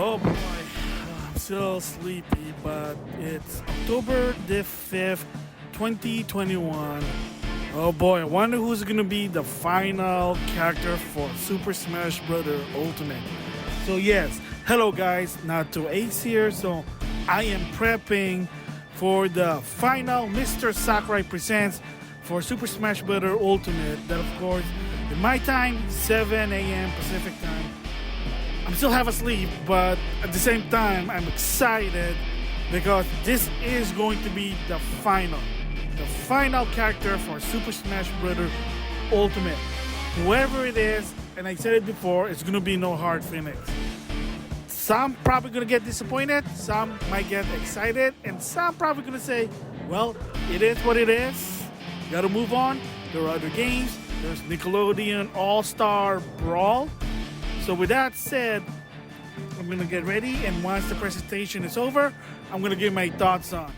Oh boy, I'm still sleepy, but it's October the 5th, 2021. Oh boy, I wonder who's gonna be the final character for Super Smash Bros. Ultimate. So yes, hello guys, NautoAisDx here. So I am prepping for the final Mr. Sakurai Presents for Super Smash Bros. Ultimate. That of course, in my time, 7 a.m. Pacific time. I'm still half asleep, but at the same time, I'm excited because this is going to be the final character for Super Smash Bros. Ultimate. Whoever it is, and I said it before, it's going to be no hard finish. Some probably going to get disappointed, some might get excited, and some probably going to say, well, it is what it is. You got to move on. There are other games. There's Nickelodeon All-Star Brawl. So with that said, I'm going to get ready, and once the presentation is over, I'm going to give my thoughts on.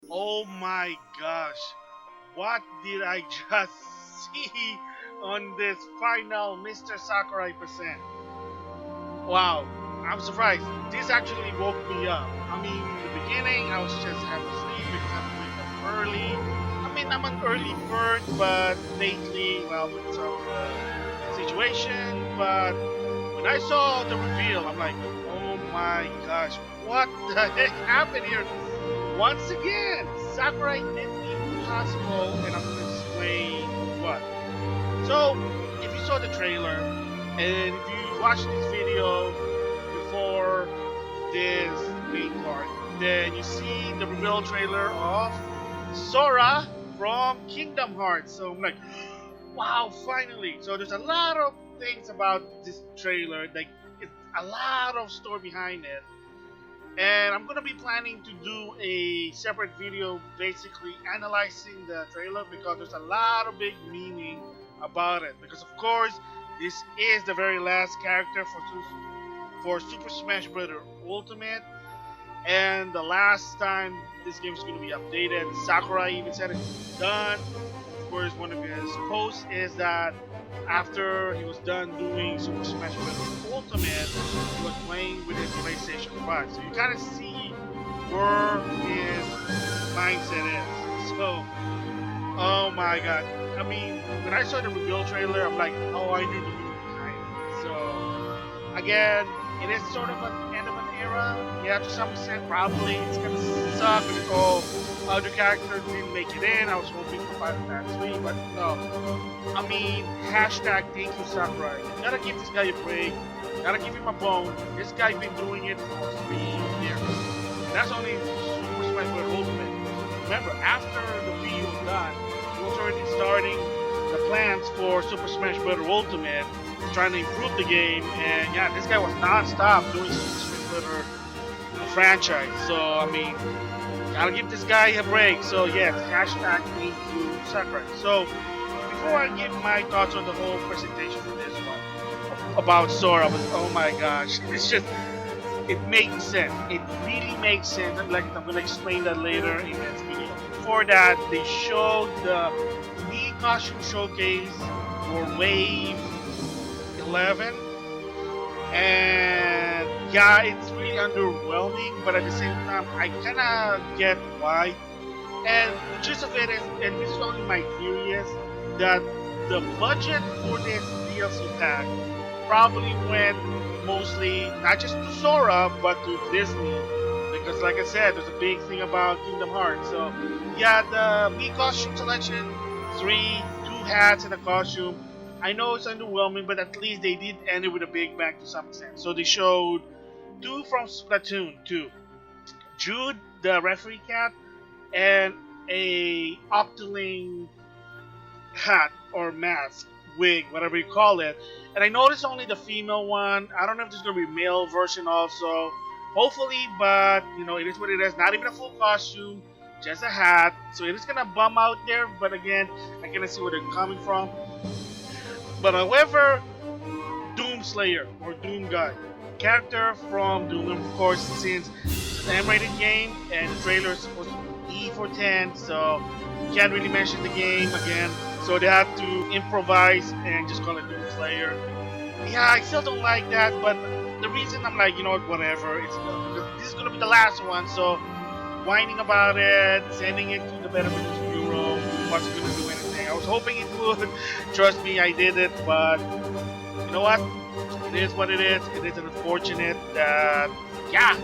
Oh my gosh, what did I just see on this final Mr. Sakurai Present? Wow, I'm surprised. This actually woke me up. I mean, in the beginning, I was just half asleep because I wake up early. I mean, I'm an early bird, but lately, well, because of the situation. But when I saw the reveal, I'm like, oh my gosh, what the heck happened here? Once again, Sakurai did the impossible, and I'm going to explain what. So, if you saw the trailer, and if you watched this video before this main part, then you see the reveal trailer of Sora from Kingdom Hearts. So I'm like, wow, finally. So there's a lot of things about this trailer, like it's a lot of story behind it. And I'm gonna be planning to do a separate video basically analyzing the trailer because there's a lot of big meaning about it. Because of course, this is the very last character for Super Smash Bros. Ultimate. And the last time this game is gonna be updated, Sakurai even said it's done. Of course, one of his posts is that after he was done doing Super Smash Bros. Ultimate, he was playing with his PlayStation 5. So you kind of see where his mindset is. So Oh my god. I mean, when I saw the reveal trailer, I'm like, oh, I knew the movie behind it. So, again, it is sort of an end of an era. Yeah, to some extent, probably it's gonna suck because all other characters didn't make it in. I was hoping for Final Fantasy 3, but no. I mean, hashtag ThankYouSakurai. Gotta give this guy a break. Gotta give him a bone. This guy's been doing it for 3 years. And that's only Super Smash Ballot Ultimate. Remember, after the Wii U was done, he was already starting the plans for Super Smash Bros. Ultimate, trying to improve the game, and yeah, this guy was non-stop doing Super Smash Bros. Franchise. So, I mean, gotta give this guy a break. So, yes, hashtag ThankYouSakurai. So, before I give my thoughts on the whole presentation for this one, about Sora, but oh my gosh, it's just, it makes sense. It really makes sense. I'm gonna explain that later in this video. Before that, they showed the Mii costume showcase for Wave 11, and yeah, it's really underwhelming. But at the same time, I kinda get why. And the gist of it is, and this is only my theory, is that the budget for this DLC pack probably went mostly not just to Sora but to Disney, because like I said, there's a big thing about Kingdom Hearts. So yeah, the Mii costume selection, two hats and a costume, I know it's underwhelming, but at least they did end it with a big bang to some extent. So they showed 2 from Splatoon 2, Jude the referee cat, and a Octoling hat or mask, wig, whatever you call it. And I noticed only the female one. I don't know if there's gonna be a male version also. Hopefully, but you know, it is what it is. Not even a full costume, just a hat. So it is gonna bum out there, but again, I can see where they're coming from. But however, Doomslayer or Doom Guy, character from Doom, of course, since it's an M-rated game and the trailer is supposed to be E for 10, so you can't really mention the game again. So they have to improvise and just call it Doomslayer. Yeah, I still don't like that, but the reason I'm like, you know what, whatever, it's because this is gonna be the last one, so whining about it, sending it to the Better Business Bureau, wasn't gonna do anything. I was hoping it would. Trust me, I did it, but you know what? It is what it is. It is unfortunate that, yeah,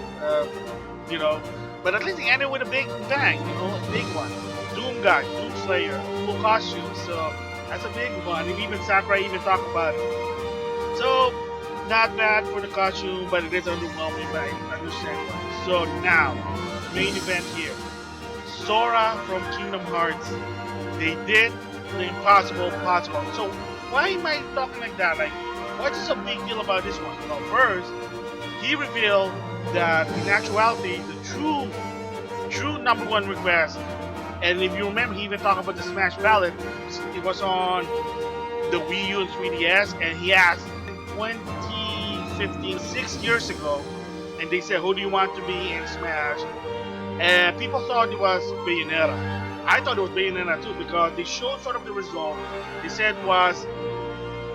you know, but at least they ended with a big bang, you know, a big one. Doom Guy, Doomslayer, full costume, so that's a big one. And even Sakurai even talked about it. So, not bad for the costume, but it is underwhelming, but I understand why. So now, main event here. Sora from Kingdom Hearts. They did the impossible possible. So, why am I talking like that? Like, what's a big deal about this one? Well, first, he revealed that in actuality, the true number one request, and if you remember, he even talked about the Smash Ballot. It was on the Wii U and 3DS, and he asked in 2015, 6 years ago, and they said, who do you want to be in Smash? And people thought it was Bayonetta. I thought it was Bayonetta too, because they showed sort of the result. They said was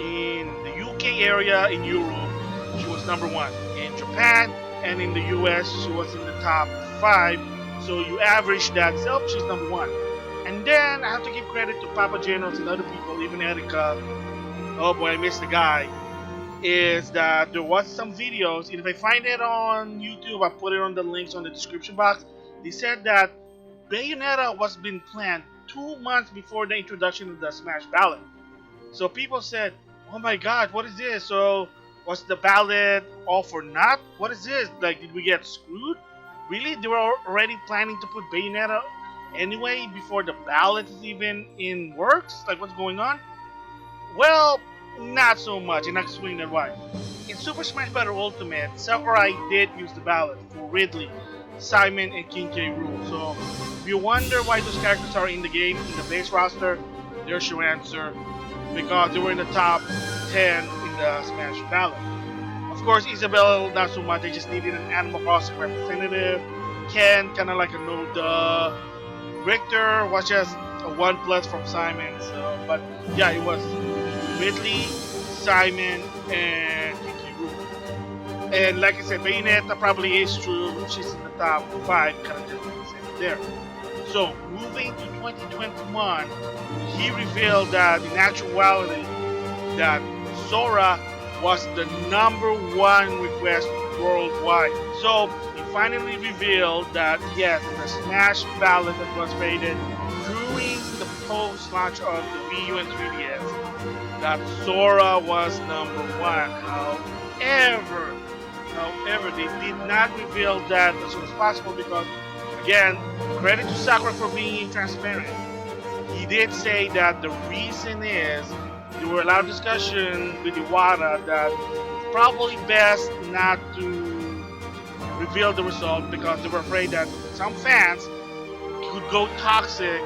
in the UK area, in Europe, she was number 1. In Japan and in the US, she was in the top 5. So you average that, so she's number 1. And then I have to give credit to Papa Genos and other people, even Erika. Oh boy, I missed the guy. Is that there was some videos, and if I find it on YouTube, I'll put it on the links on the description box. They said that Bayonetta was being planned 2 months before the introduction of the Smash Ballot. So people said, oh my god, what is this? So was the ballot all for naught? What is this? Like, did we get screwed? Really? They were already planning to put Bayonetta anyway before the ballot is even in works? Like, what's going on? Well, not so much, and I'll explain that why. In Super Smash Bros. Ultimate, Sakurai did use the ballot for Ridley, Simon, and King K. Rool. So, if you wonder why those characters are in the game, in the base roster, there's your answer. Because they were in the top 10 in the Smash Ballot. Of course, Isabelle, not so much. They just needed an Animal Crossing representative. Ken, kind of like a no-duh. Richter was just a 1+ from Simon. So, but yeah, it was Ridley, Simon, and Kiki Rool. And like I said, Bayonetta probably is true. She's in the top 5, kind of just like I said there. So moving to 2021, he revealed that in actuality that Sora was the #1 request worldwide. So he finally revealed that yes, in the Smash Ballot that was rated during the post-launch of the Wii U and 3DS, that Sora was #1. However, they did not reveal that as soon as possible because, again, credit to Sakurai for being transparent. He did say that the reason is there were a lot of discussion with Iwata that it's probably best not to reveal the result because they were afraid that some fans could go toxic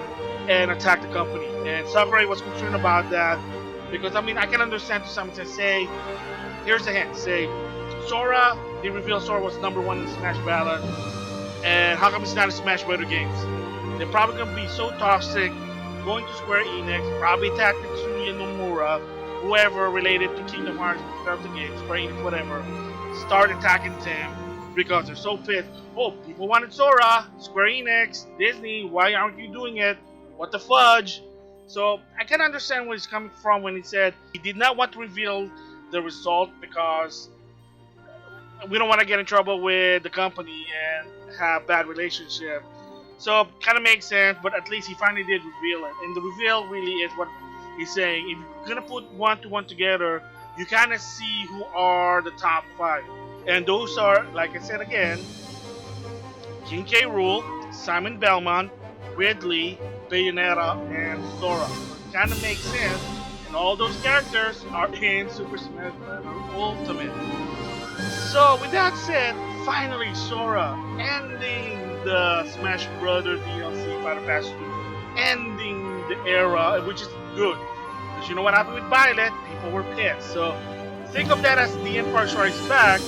and attack the company. And Sakurai was concerned about that because, I mean, I can understand to some extent, say, here's a hint, say, Sora, they revealed Sora was #1 in Smash Ballot, and how come it's not in Smash Ballot games? They're probably going to be so toxic, going to Square Enix, probably attack Tetsuya Nomura, whoever related to Kingdom Hearts, the game, Square Enix, whatever, start attacking them because they're so pissed. Oh, people wanted Sora, Square Enix, Disney, why aren't you doing it? What the fudge? So I can understand where he's coming from when he said he did not want to reveal the result because we don't want to get in trouble with the company and have bad relationship. So kind of makes sense, but at least he finally did reveal it. And the reveal really is what he's saying. If you're gonna put 1 to 1 together, you kind of see who are the top 5, and those are, like I said again, King K. Rool, Simon Belmont, Ridley, Bayonetta, and Sora. So it kind of makes sense, and all those characters are in Super Smash Bros. Ultimate. So with that said, finally Sora ending the Smash Brothers DLC Fighter Pass 2, ending the era, which is good. Because you know what happened with Byleth? People were pissed. So think of that as the Empire Strikes Back,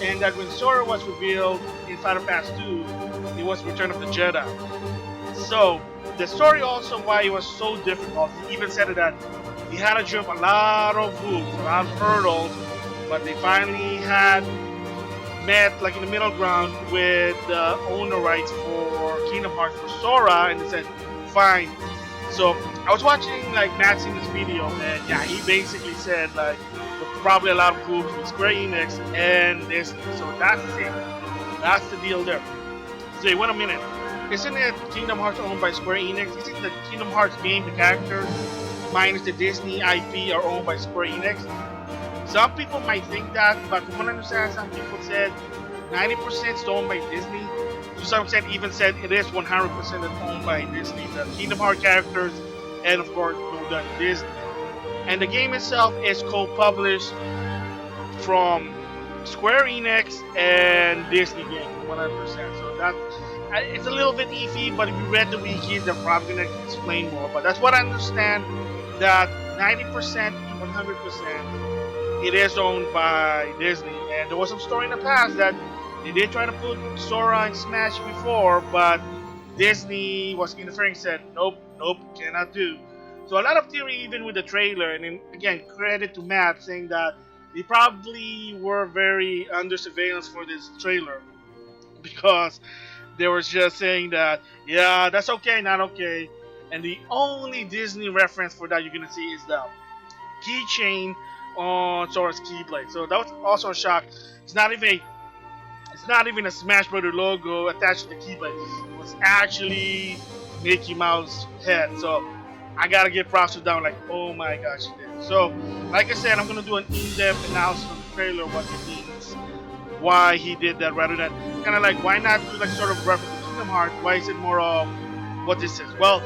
and that when Sora was revealed in Fighter Pass 2, it was Return of the Jedi. So the story also why it was so difficult, he even said that he had to jump a lot of hoops, a lot of hurdles, but they finally had met like in the middle ground with the owner rights for Kingdom Hearts for Sora, and they said fine. So I was watching like Matt Simmons' video, and yeah, he basically said like probably a lot of hoops with Square Enix and Disney. So that's it. That's the deal there. Say, wait a minute. Isn't it Kingdom Hearts owned by Square Enix? Isn't the Kingdom Hearts game, the characters, minus the Disney IP, are owned by Square Enix? Some people might think that, but from what I understand, some people said 90% is owned by Disney. To some extent, even said it is 100% owned by Disney. The Kingdom Hearts characters, and of course, no done Disney. And the game itself is co-published from Square Enix and Disney game, from what I understand. So that it's a little bit iffy, but if you read the wiki, they're probably going to explain more. But that's what I understand, that 90% to 100%, it is owned by Disney. And there was some story in the past that they did try to put Sora in Smash before, but Disney was interfering, said, nope, cannot do. So a lot of theory even with the trailer, and then, again, credit to Matt saying that they probably were very under surveillance for this trailer because they were just saying that, yeah, that's okay, not okay. And the only Disney reference for that you're going to see is the keychain on Sora's Keyblade. So that was also a shock. It's not even a Smash Brothers logo attached to the Keyblade. It was actually Mickey Mouse head. So I gotta give props to down, like, oh my gosh, he did. So, like I said, I'm gonna do an in-depth analysis of the trailer, what it means, why he did that, rather than kind of like, why not do like sort of reference to Kingdom Hearts? Why is it more of what this is? Well,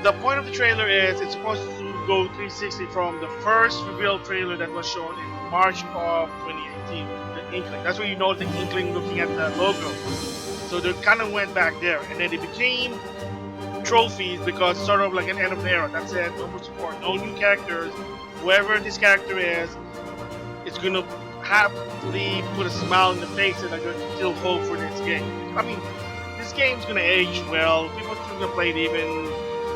the point of the trailer is it's supposed to go 360 from the first reveal trailer that was shown in March of 2018, the Inkling. That's where you know the Inkling looking at the logo. So they kind of went back there, and then it became trophies because it's sort of like an end of the era. That's it. No more support. No new characters. Whoever this character is, it's gonna happily put a smile in the face and they're gonna still hope for this game. I mean, this game's gonna age well. People are still gonna play it even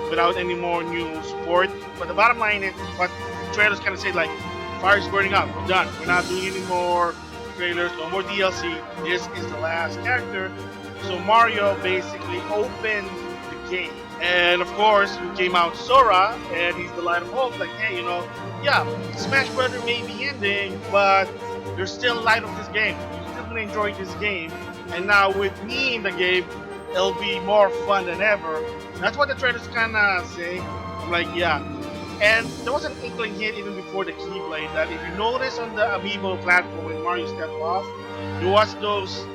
without any more new support. But the bottom line is, what the trailers kind of say, like, fire's burning up. We're done. We're not doing any more trailers. No more DLC. This is the last character. So Mario basically opened game. And of course, we came out Sora, and he's the light of hope. Like, hey, yeah, Smash Brother may be ending, but there's still light of this game. You're still gonna enjoy this game. And now with me in the game, it'll be more fun than ever. That's what the trailers kind of say. I'm like, yeah. And there was an inkling hit even before the Keyblade that if you notice on the Amiibo platform when Mario stepped off, there was those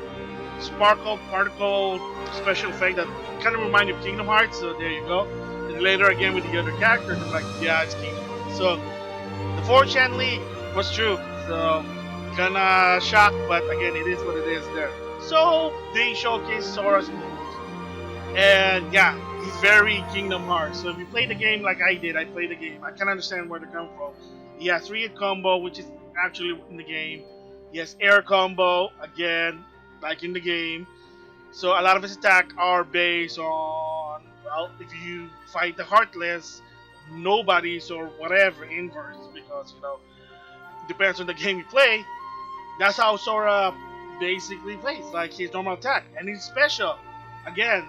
sparkle particle special effect that kind of remind you of Kingdom Hearts. So there you go. And later again with the other characters, I'm like, yeah, it's Kingdom Hearts. So the 4chan leak was true. So kinda shocked, but again, it is what it is there. So they showcased Sora's moves. And yeah, he's very Kingdom Hearts. So if you play the game like I did, I played the game. I can understand where they're coming from. He has 3-hit combo, which is actually in the game. He has air combo, again, like in the game. So a lot of his attacks are based on, well, if you fight the Heartless, nobodies or whatever, inverse, because, it depends on the game you play. That's how Sora basically plays, like his normal attack. And he's special. Again,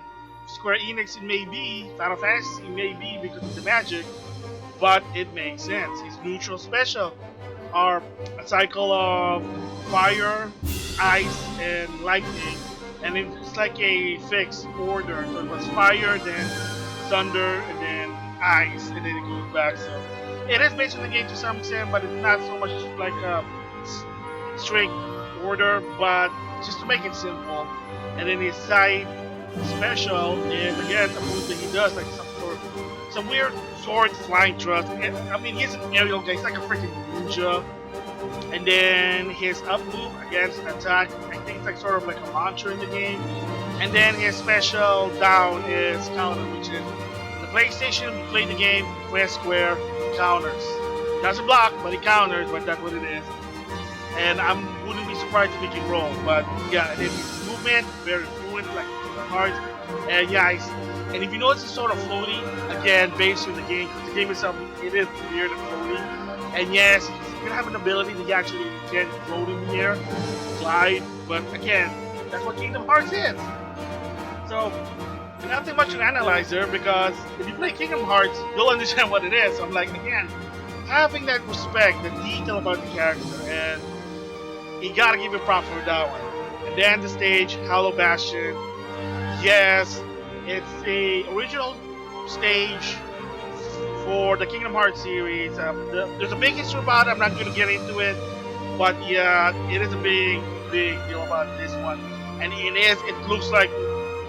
Square Enix it may be, Final Fantasy it may be because of the magic, but it makes sense. His neutral special are a cycle of fire, ice, and lightning, and it's like a fixed order. So it was fire, then thunder, and then ice, and then it goes back. So it is based on the game to some extent, but it's not so much like a strict order, but just to make it simple. And then his side special is again a move that he does, like some weird sword flying thrust. I mean, he's an aerial guy, he's like a freaking ninja. And then his up move against attack, I think it's like sort of like a launcher in the game. And then his special down is counter, which is on the PlayStation, you play the game, press square, counters. Doesn't block, but he counters, but that's what it is. And I wouldn't be surprised if he can roll, but yeah, and then his movement, very fluid, like hard. And yeah, and if you notice it's sort of floating, again, based on the game, because the game itself, it is weird and floating. And yes, you can have an ability to actually get float in the air, glide, but again, that's what Kingdom Hearts is. So, nothing much to analyze there, because if you play Kingdom Hearts, you'll understand what it is. So I'm like, again, having that respect, the detail about the character, and you gotta give it props for that one. And then the stage, Hollow Bastion. Yes, it's the original stage for the Kingdom Hearts series. There's a big history about it. I'm not going to get into it, but yeah, it is a big deal about this one. And it looks like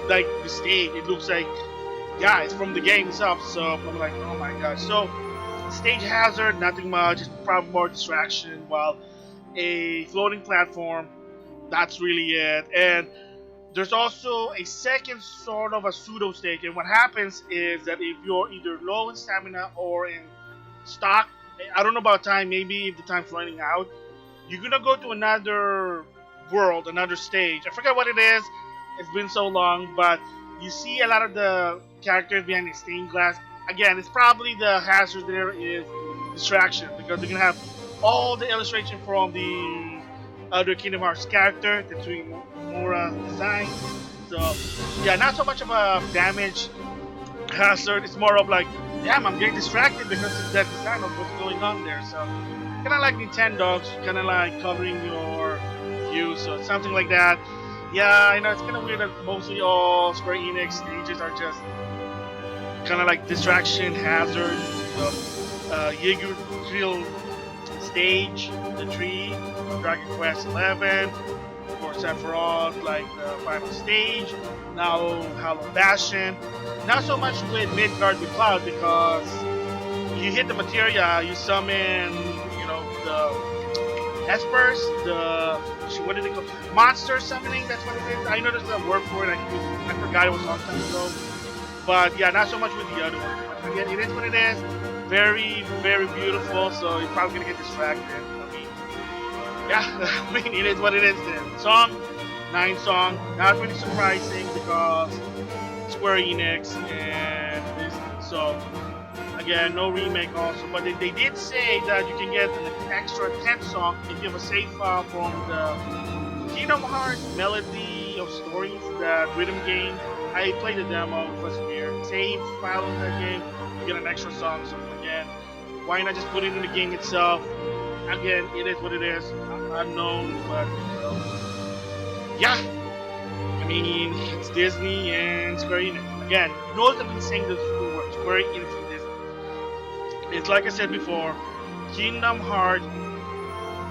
the stage. It looks like, yeah, it's from the game itself. So I'm like, oh my gosh. So stage hazard, nothing much. It's probably more distraction. While a floating platform, that's really it. And there's also a second sort of a pseudo stage, and what happens is that if you're either low in stamina or in stock, I don't know about time, maybe if the time's running out, you're gonna go to another world, another stage. I forget what it is, it's been so long, but you see a lot of the characters behind the stained glass. Again, it's probably the hazard there is distraction, because you're gonna have all the illustration from the other Kingdom Hearts character, the Mura design. So yeah, not so much of a damage hazard. It's more of like, damn, I'm getting distracted because of that design of what's going on there. So kind of like Nintendo's, kind of like covering your view, so something like that. Yeah, I know it's kind of weird that mostly all Square Enix stages are just kind of like distraction hazard. So Jaeger Drill stage, the tree, Dragon Quest 11. For Sephiroth, like the final stage. Now Hollow Bastion. Not so much with Midgard with Cloud, because you hit the materia, you summon, the Espers, what did they call it? Monster summoning, that's what it is. I know there's a word for it, I forgot it was a long time ago. But yeah, not so much with the other one. But again, it is what it is. Very, very beautiful, so you're probably gonna get distracted. Yeah, I mean, it is what it is then. Song, 9 song, not really surprising because Square Enix and this. So, again, no remake also. But they did say that you can get an extra 10 song if you have a save file from the Kingdom Hearts Melody of Stories, that rhythm game. I played the demo, it was weird. save file in that game, you get an extra song. So again, why not just put it in the game itself? Again, it is what it is, unknown, but yeah. I mean, it's Disney and Square Enix. Again, you know I've been saying this before. Square Enix and Disney. It's like I said before, Kingdom Hearts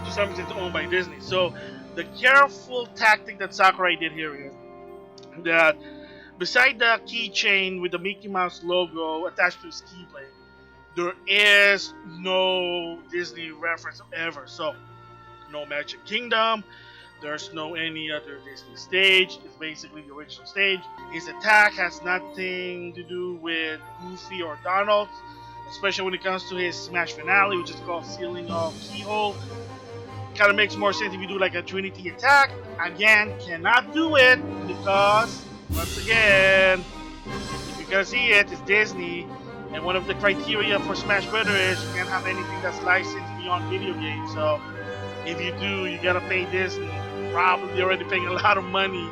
to some extent owned by Disney. So the careful tactic that Sakurai did here is that beside the keychain with the Mickey Mouse logo attached to his keyblade, there is no Disney reference ever. So no Magic Kingdom, there's no any other Disney stage. It's basically the original stage. His attack has nothing to do with Goofy or Donald, especially when it comes to his Smash finale, which is called Sealing of Keyhole. Kind of makes more sense if you do like a Trinity attack. Again, cannot do it because, once again, if you can see it, it's Disney. And one of the criteria for Smash Bros. Is you can't have anything that's licensed beyond video games. So if you do, you gotta pay Disney. Probably already paying a lot of money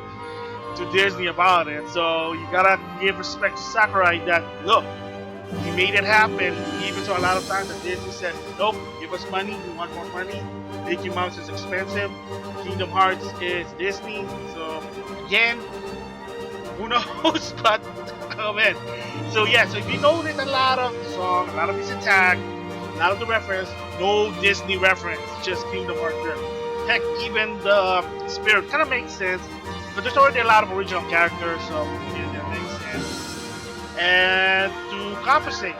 to Disney about it. So you gotta give respect to Sakurai that, look, he made it happen. Even to a lot of times that Disney said, nope, give us money, we want more money. Mickey Mouse is expensive. Kingdom Hearts is Disney. So again, who knows? But oh man. So yeah, so if you notice a lot of the song, a lot of his attack, a lot of the reference, no Disney reference, just Kingdom Hearts there. Heck, even the spirit kind of makes sense, but there's already a lot of original characters, so yeah, that makes sense. And to compensate,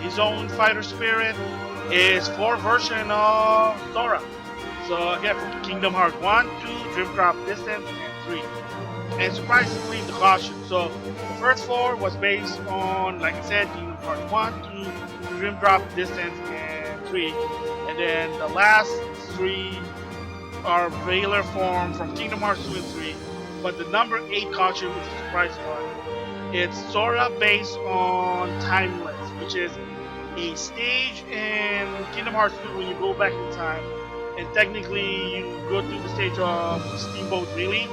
his own fighter spirit is 4 version of Sora. So again, from Kingdom Hearts 1, 2, Dream Drop Distance, and 3. And surprisingly, the costume. So the first 4 was based on, like I said, Kingdom Hearts 1, 2, Dream Drop Distance, and 3. And then the last 3 are regular form from Kingdom Hearts 2 and 3. But the number 8 costume is a surprise one. It's Sora based on Timeless, which is a stage in Kingdom Hearts 2 when you go back in time, and technically you go through the stage of Steamboat Really.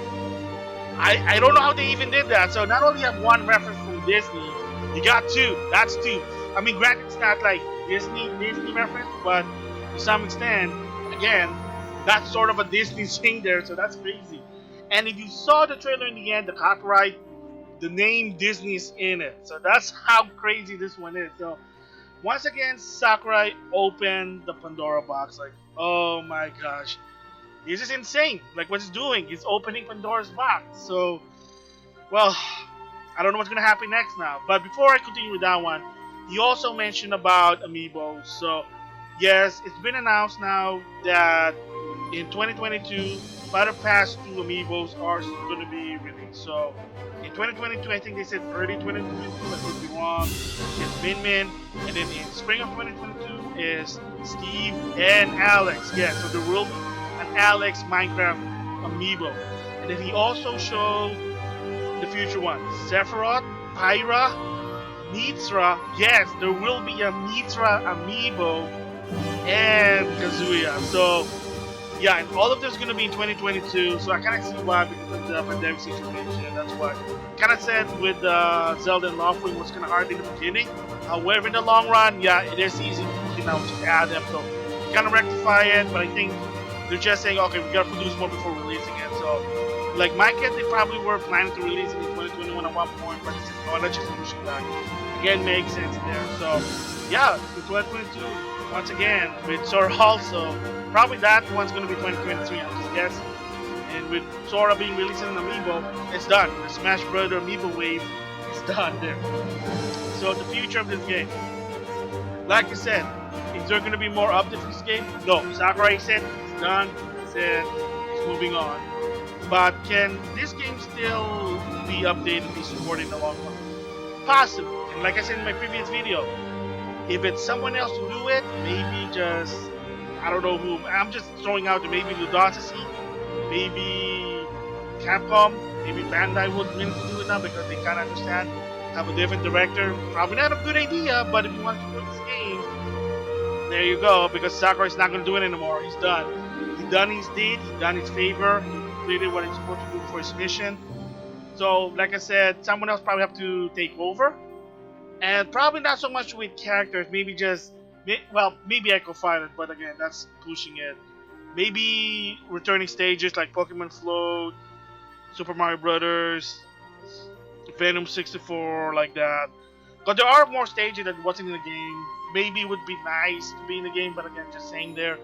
I don't know how they even did that. So not only have one reference from Disney, you got 2. That's 2. I mean, granted, it's not like Disney reference, but to some extent, again, that's sort of a Disney thing there. So that's crazy. And if you saw the trailer in the end, the copyright, the name Disney's in it. So that's how crazy this one is. So once again, Sakurai opened the Pandora box. Like, oh my gosh, this is insane. Like, what he's doing, he's opening Pandora's box. So, well, I don't know what's gonna happen next now. But before I continue with that one, he also mentioned about Amiibo. So, yes, it's been announced now that in 2022, Fighter Pass 2 Amiibos are going to be released. So, in 2022, I think they said early 2022, I could be wrong. It's Min, and then in spring of 2022 is Steve and Alex. Yeah, so there will be an Alex Minecraft Amiibo. And then he also showed the future ones: Sephiroth, Pyra, Mithra. Yes, there will be a Mithra Amiibo and Kazuya. So yeah, and all of this is going to be in 2022. So I kind of see why, because of the pandemic situation. That's why. Kind of said with Zelda and Lawful was kind of hard in the beginning. However, in the long run, yeah, it is easy to, you know, just add them. So kind of rectify it. But I think they're just saying, okay, we got to produce more before releasing it. So like my kid, they probably were planning to release it in 2021 at one point, but they said, no, let's just push it back. Again, makes sense there. So yeah, in 2022, once again with Sora also. Probably that one's going to be 2023, I'm just guessing. And with Sora being released in Amiibo, it's done. The Smash Bros. Amiibo wave is done there. So the future of this game. Like I said, is there going to be more updates for this game? No. Sakurai said it's done. He said it's moving on. But can this game still be updated and be supported in the long run? Possibly. And like I said in my previous video, if it's someone else to do it, maybe just, I don't know who. I'm just throwing out there. Maybe Ludosity, maybe Capcom, maybe Bandai would really do it now because they kind of understand, have a different director. Probably not a good idea, but if you want to do this game, there you go. Because Sakurai's not going to do it anymore. He's done. He's done his deed. He's done his favor. He completed what he's supposed to do for his mission. So, like I said, someone else probably have to take over, and probably not so much with characters. Maybe just, well, maybe Echo Fighter, but again, that's pushing it. Maybe returning stages like Pokemon Float, Super Mario Brothers, Venom 64, like that. But there are more stages that wasn't in the game. Maybe it would be nice to be in the game, but again, just saying there.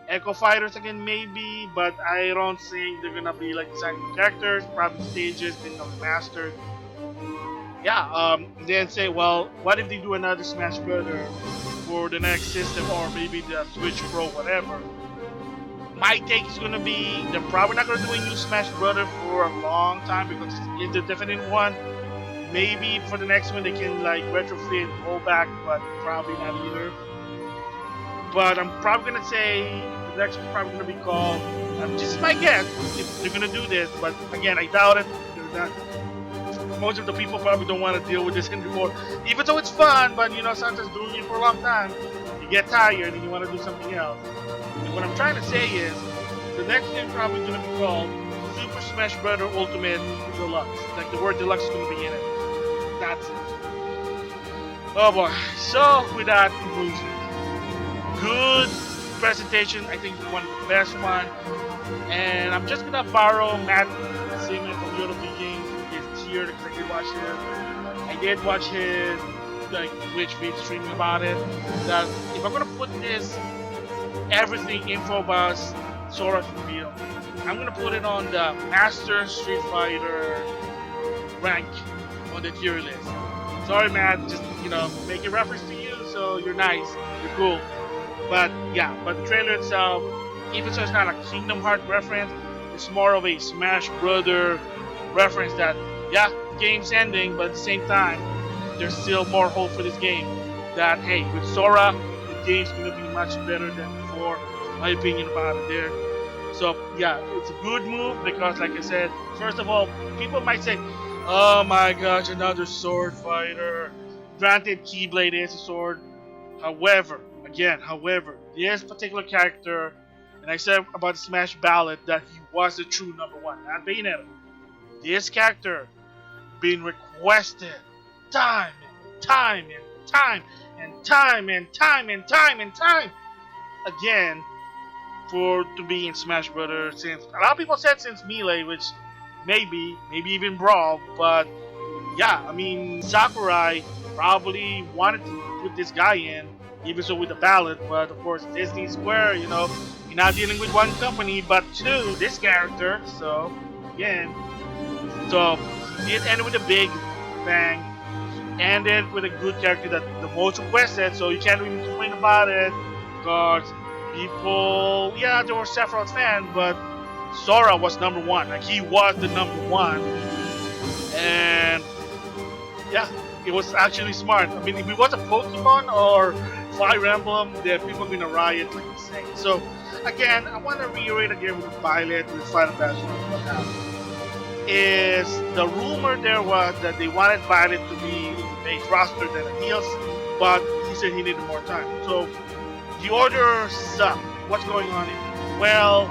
Echo Fighters again, maybe, but I don't think they're gonna be like designing characters, probably stages, then mastered. Yeah, then say, well, what if they do another Smash Brother for the next system, or maybe the Switch Pro, whatever. My take is gonna be they're probably not gonna do a new Smash Brother for a long time because it's the definite one. Maybe for the next one they can like retrofit, roll back, but probably not either. But I'm probably gonna say the next one's probably gonna be called. This is my guess if they're gonna do this, but again I doubt it. They're not. Most of the people probably don't want to deal with this anymore, even though it's fun. But you know, sometimes doing it for a long time, you get tired and you want to do something else. And what I'm trying to say is, the next thing probably gonna be called Super Smash Bros. Ultimate Deluxe. Like the word deluxe is gonna be in it. That's it. Oh boy. So with that conclusion, good presentation. I think one of the best one. And I'm just gonna borrow Matt Singer from Yotobi Games. He's here because I did watch him. I did watch his like Twitch feed streaming about it. That if I'm gonna put this everything info about Sora's reveal, I'm gonna put it on the Master Street Fighter rank on the tier list. Sorry, Matt, just make a reference to you, so you're nice, you're cool. But yeah, but the trailer itself, even so it's not a Kingdom Hearts reference, it's more of a Smash Brother reference that, yeah, the game's ending, but at the same time, there's still more hope for this game. That, hey, with Sora, the game's gonna be much better than before, my opinion about it there. So yeah, it's a good move because, like I said, first of all, people might say, oh my gosh, another sword fighter. Granted, Keyblade is a sword. However, this particular character, and I said about the Smash Ballot that he was the true number one, not Bayonetta. This character being requested time and time and time and time and time and time and time again for to be in Smash Brothers. Since a lot of people said since Melee, which maybe even Brawl, but yeah, I mean Sakurai probably wanted to put this guy in, even so with the ballot, but of course Disney Square, you're not dealing with one company but two, this character, so again, so it ended with a big bang, ended with a good character that the most requested, so you can't really complain about it, because people, yeah, there were several fans, but Sora was number one. Like, he was the number one. And yeah, it was actually smart. I mean, if it was a Pokemon or Fire Emblem, then people are going to riot like insane. So, again, I want to reiterate again with Byleth, with Final Battle, what happened. Is the rumor there was that they wanted Byleth to be in the base roster than a DLC, but he said he needed more time. So, the order sucked. What's going on here? Well,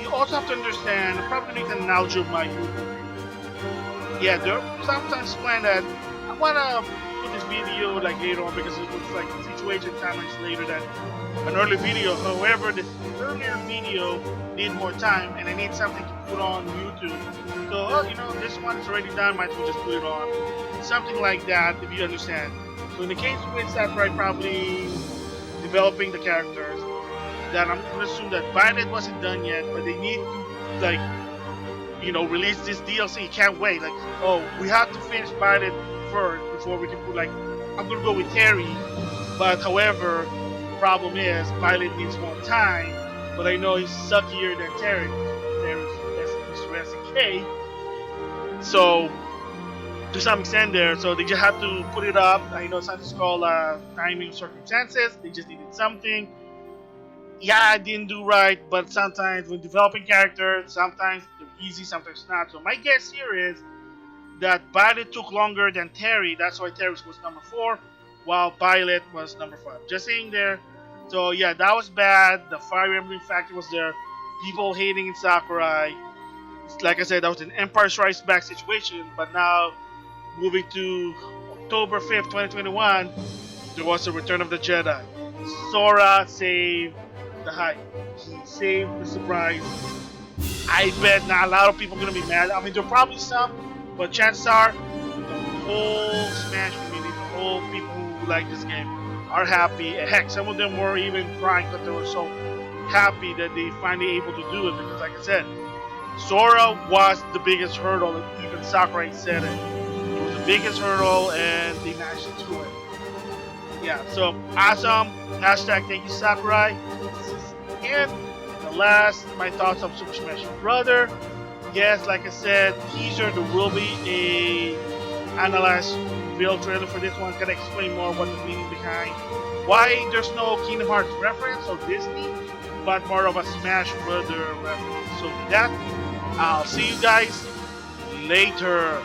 you also have to understand, I'm probably need an analogy of my YouTube. Yeah, there are sometimes plan that I wanna put this video like later on because it looks like the situation timelines later than an early video. However, this earlier video needs more time and I need something to put on YouTube. So, this one is already done, might as well just put it on. Something like that, if you understand. So in the case with Sakurai probably developing the characters, that I'm gonna assume that Byleth wasn't done yet, but they need to release this DLC. Can't wait. Like, oh, we have to finish Byleth first before we can put I'm gonna go with Terry. But however, the problem is Byleth needs more time. But I know he's suckier than Terry. Terry's Mr. SNK. So to some extent there, so they just have to put it up. I know something's called timing circumstances. They just needed something. Yeah, I didn't do right, but sometimes when developing characters, sometimes they're easy, sometimes not. So my guess here is that Byleth took longer than Terry. That's why Terry was number 4, while Byleth was number 5. Just saying there. So yeah, that was bad. The Fire Emblem factor was there. People hating in Sakurai. Like I said, that was an Empire Strikes Back situation, but now moving to October 5th, 2021, there was a Return of the Jedi. Sora saved the hype. He saved the surprise. I bet not a lot of people are going to be mad. I mean, there are probably some, but chances are the whole Smash community, the whole people who like this game are happy. Heck, some of them were even crying because they were so happy that they finally able to do it. Because, like I said, Sora was the biggest hurdle, and even Sakurai said it. It was the biggest hurdle, and they managed to do it. Yeah, so awesome. Hashtag ThankYouSakurai. This is it. The last, my thoughts on Super Smash Brother. Yes, like I said, teaser, there will be a analyzed real trailer for this one. Can explain more what the meaning behind why there's no Kingdom Hearts reference or Disney, but more of a Smash Brother reference. So with that, I'll see you guys later.